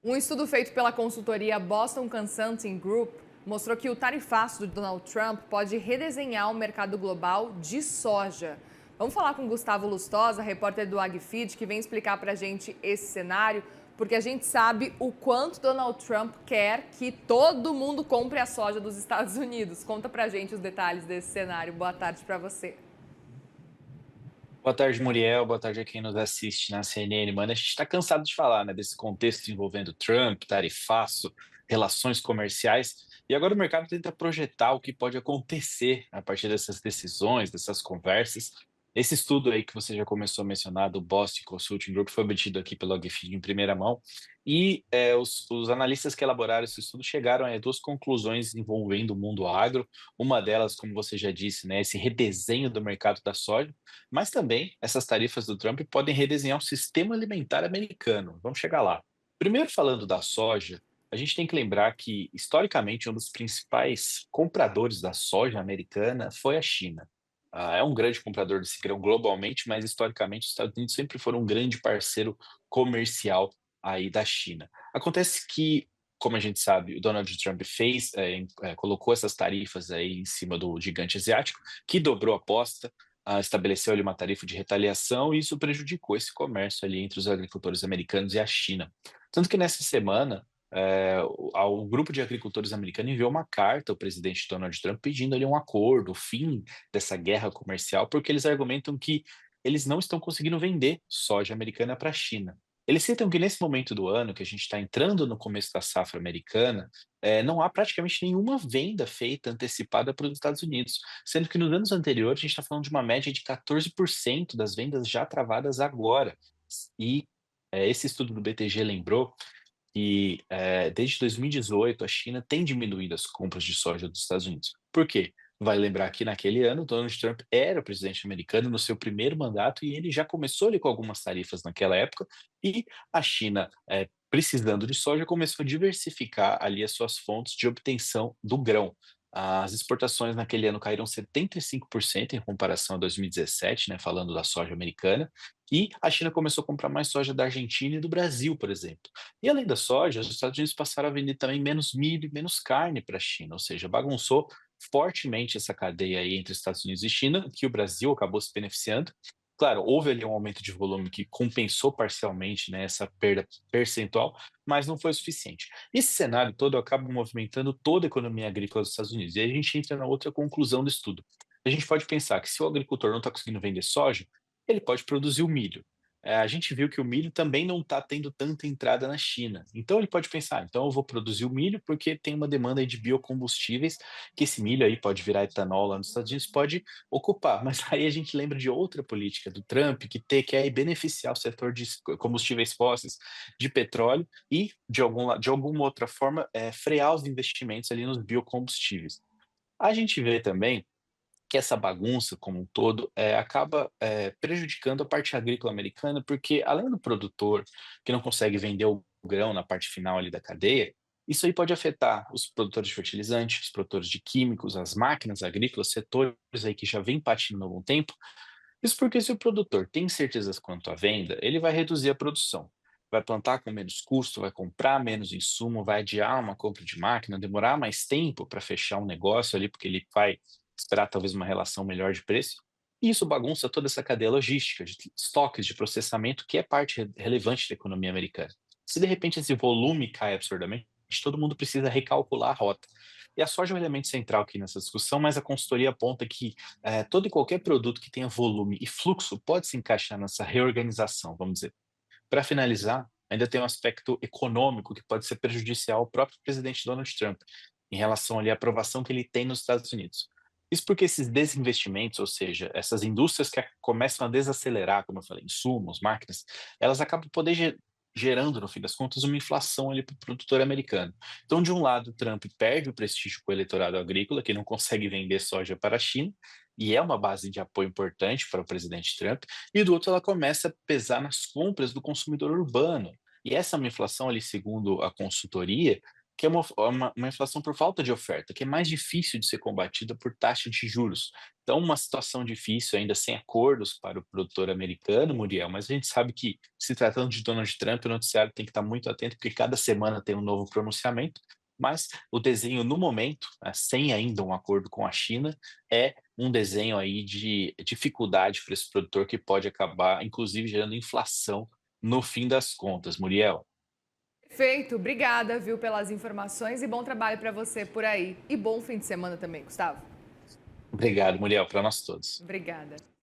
Um estudo feito pela consultoria Boston Consulting Group mostrou que o tarifaço do Donald Trump pode redesenhar o mercado global de soja. Vamos falar com Gustavo Lustosa, repórter do AgFeed, que vem explicar para a gente esse cenário, porque a gente sabe o quanto Donald Trump quer que todo mundo compre a soja dos Estados Unidos. Conta para a gente os detalhes desse cenário. Boa tarde para você. Boa tarde, Muriel. Boa tarde a quem nos assiste na CNN. Mano, a gente está cansado de falar, né, desse contexto envolvendo Trump, tarifaço, relações comerciais. E agora o mercado tenta projetar o que pode acontecer a partir dessas decisões, dessas conversas. Esse estudo aí que você já começou a mencionar, do Boston Consulting Group, foi obtido aqui pelo AgFeed em primeira mão. E os analistas que elaboraram esse estudo chegaram a duas conclusões envolvendo o mundo agro. Uma delas, como você já disse, né, esse redesenho do mercado da soja, mas também essas tarifas do Trump podem redesenhar o sistema alimentar americano. Vamos chegar lá. Primeiro, falando da soja, a gente tem que lembrar que, historicamente, um dos principais compradores da soja americana foi a China. É um grande comprador desse grão globalmente, mas historicamente os Estados Unidos sempre foram um grande parceiro comercial aí da China. Acontece que, como a gente sabe, o Donald Trump colocou essas tarifas aí em cima do gigante asiático, que dobrou a aposta, estabeleceu ali uma tarifa de retaliação e isso prejudicou esse comércio ali entre os agricultores americanos e a China. Tanto que nessa semana, o grupo de agricultores americanos enviou uma carta ao presidente Donald Trump pedindo ali um acordo, o fim dessa guerra comercial, porque eles argumentam que eles não estão conseguindo vender soja americana para a China. Eles citam que nesse momento do ano, que a gente está entrando no começo da safra americana, não há praticamente nenhuma venda feita antecipada para os Estados Unidos, sendo que nos anos anteriores a gente está falando de uma média de 14% das vendas já travadas agora. E esse estudo do BTG lembrou que desde 2018 a China tem diminuído as compras de soja dos Estados Unidos. Por quê? Vai lembrar que naquele ano Donald Trump era o presidente americano no seu primeiro mandato e ele já começou ali com algumas tarifas naquela época e a China, precisando de soja, começou a diversificar ali as suas fontes de obtenção do grão. As exportações naquele ano caíram 75% em comparação a 2017, né, falando da soja americana, e a China começou a comprar mais soja da Argentina e do Brasil, por exemplo. E além da soja, os Estados Unidos passaram a vender também menos milho e menos carne para a China, ou seja, bagunçou fortemente essa cadeia aí entre Estados Unidos e China, que o Brasil acabou se beneficiando. Claro, houve ali um aumento de volume que compensou parcialmente, né, essa perda percentual, mas não foi o suficiente. Esse cenário todo acaba movimentando toda a economia agrícola dos Estados Unidos. E aí a gente entra na outra conclusão do estudo. A gente pode pensar que se o agricultor não está conseguindo vender soja, ele pode produzir o milho. A gente viu que o milho também não está tendo tanta entrada na China. Então ele pode pensar, então eu vou produzir o milho porque tem uma demanda aí de biocombustíveis, que esse milho aí pode virar etanol lá nos Estados Unidos, pode ocupar. Mas aí a gente lembra de outra política do Trump que quer beneficiar o setor de combustíveis fósseis, de petróleo e, de alguma outra forma, frear os investimentos ali nos biocombustíveis. A gente vê também que essa bagunça como um todo, acaba, prejudicando a parte agrícola americana, porque além do produtor que não consegue vender o grão na parte final ali da cadeia, isso aí pode afetar os produtores de fertilizantes, os produtores de químicos, as máquinas agrícolas, setores aí que já vem patinando há algum tempo. Isso porque se o produtor tem certezas quanto à venda, ele vai reduzir a produção. Vai plantar com menos custo, vai comprar menos insumo, vai adiar uma compra de máquina, demorar mais tempo para fechar um negócio ali, porque ele vai esperar talvez uma relação melhor de preço. E isso bagunça toda essa cadeia logística, de estoques, de processamento, que é parte relevante da economia americana. Se de repente esse volume cai absurdamente, todo mundo precisa recalcular a rota. E a soja é um elemento central aqui nessa discussão, mas a consultoria aponta que todo e qualquer produto que tenha volume e fluxo pode se encaixar nessa reorganização, vamos dizer. Para finalizar, ainda tem um aspecto econômico que pode ser prejudicial ao próprio presidente Donald Trump, em relação ali à aprovação que ele tem nos Estados Unidos. Isso porque esses desinvestimentos, ou seja, essas indústrias que começam a desacelerar, como eu falei, insumos, máquinas, elas acabam gerando, no fim das contas, uma inflação ali para o produtor americano. Então, de um lado, Trump perde o prestígio com o eleitorado agrícola, que não consegue vender soja para a China, e é uma base de apoio importante para o presidente Trump, e do outro ela começa a pesar nas compras do consumidor urbano. E essa é uma inflação ali, segundo a consultoria, que é uma inflação por falta de oferta, que é mais difícil de ser combatida por taxa de juros. Então, uma situação difícil, ainda sem acordos para o produtor americano, Muriel, mas a gente sabe que, se tratando de Donald Trump, o noticiário tem que estar muito atento, porque cada semana tem um novo pronunciamento. Mas o desenho, no momento, né, sem ainda um acordo com a China, é um desenho aí de dificuldade para esse produtor que pode acabar, inclusive, gerando inflação no fim das contas, Muriel. Perfeito, obrigada, viu, pelas informações e bom trabalho para você por aí. E bom fim de semana também, Gustavo. Obrigado, Muriel, para nós todos. Obrigada.